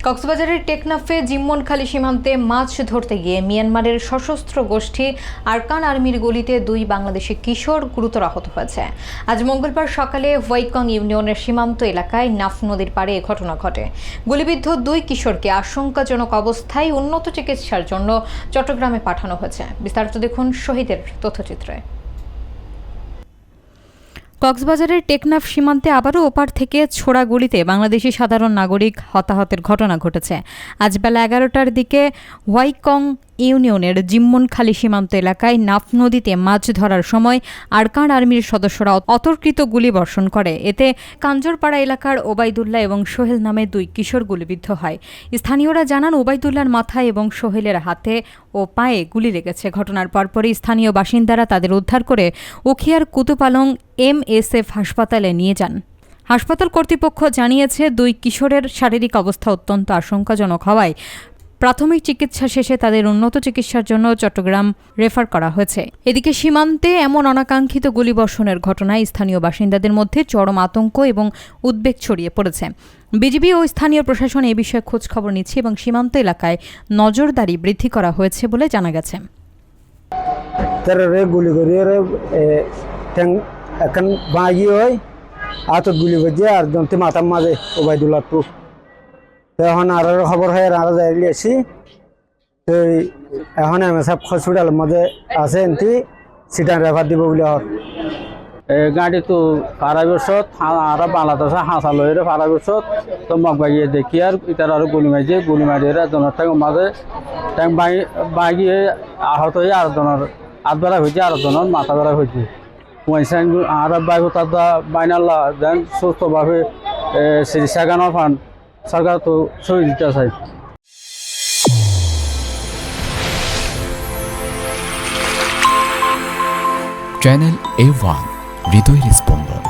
কক্সবাজারের টেকনাফে জিম্মনখালী সীমান্তে মাছ ধরতে গিয়ে মিয়ানমারের সশস্ত্র গোষ্ঠী আরকান আর্মির গুলিতে 2 বাংলাদেশি কিশোর গুরুতর আহত হয়েছে। আজ মঙ্গলবার সকালে হোয়াইকং ইউনিয়নের সীমান্ত এলাকায় নাফ নদীর পাড়ে এ ঘটনা ঘটে। গুলিবিদ্ধ 2 কিশোরকে আশঙ্কাজনক অবস্থায় উন্নত চিকিৎসার জন্য চট্টগ্রামে পাঠানো হয়েছে। বিস্তারিত দেখুন শহীদের তথ্যচিত্রে। কক্সবাজারের টেকনাফ সীমান্তে আবারও ওপার থেকে ছোড়া গুলিতে বাংলাদেশি সাধারণ নাগরিক হতাহতের ঘটনা ঘটেছে। আজ বেলা 11টার দিকে হোয়াইকং ইউনিয়নের জিম্মনখালী সীমান্ত এলাকায় নাফ নদীতে মাছ ধরার সময় আরকান আর্মির সদস্যরা অতর্কিত গুলি বর্ষণ করে। এতে কাঞ্জরপাড়া এলাকার ওবায়দুল্লাহ এবং সোহেল নামে 2 কিশোর গুলিবিদ্ধ হয়। স্থানীয়রা জানান ওবায়দুল্লাহর মাথায় এবং সোহেলের হাতে ও পায়ে গুলি লেগেছে। ঘটনার পরপরই স্থানীয় বাসিন্দারা তাদের উদ্ধার করে উখিয়ার কুতুপালং MSF হাসপাতালে নিয়ে যান। হাসপাতাল কর্তৃপক্ষ জানিয়েছে 2 কিশোরের শারীরিক অবস্থা অত্যন্ত আশঙ্কাজনক হওয়ায় প্রাথমিক চিকিৎসা শেষে তাদের উন্নত চিকিৎসার জন্য চট্টগ্রাম রেফার করা হয়েছে। এদিকে সীমান্তে এমন অনাকাঙ্ক্ষিত গুলিবর্ষণের ঘটনায় স্থানীয় বাসিন্দাদের মধ্যে চরম আতঙ্ক এবং উদ্বেগ ছড়িয়ে পড়েছে। বিজিবি ও স্থানীয় প্রশাসন এ বিষয়ে খোঁজ খবর নিচ্ছে এবং সীমান্ত এলাকায় নজরদারি বৃদ্ধি করা হয়েছে বলে জানা গেছে। এখন বাগি হয় আতত গুলি বাজে আর জন্তে মাথার মাঝে ওবায়দুল্লাহ তো এখন আর খবর হয় আর যাইছি তো এখন MSF হসপিটাল মাঝে আছে এনতি সিটান রেফার দিব বলে গাড়ি তো পারাবিছত আর বাংলাদেশে হাসা লইরে পারাবিছত তো মগ বাগিয়ে দেখি আর ইতার আর গুলি মারিয়ে জনের ঠ্যাং মাঝে ঠ্যাং বাগিয়ে আহত হয়ে আর জনের হাত বেড়া হয়েছে আর জনের মাথা বেড়া হয়েছে আর বাইক তাদা বাইনাল্লা দেন সুস্থভাবে চিকিৎসা গানোর ফান সরকার তো সই দিতে চাই। চ্যানেল A1 হৃদয়ের স্পন্দন।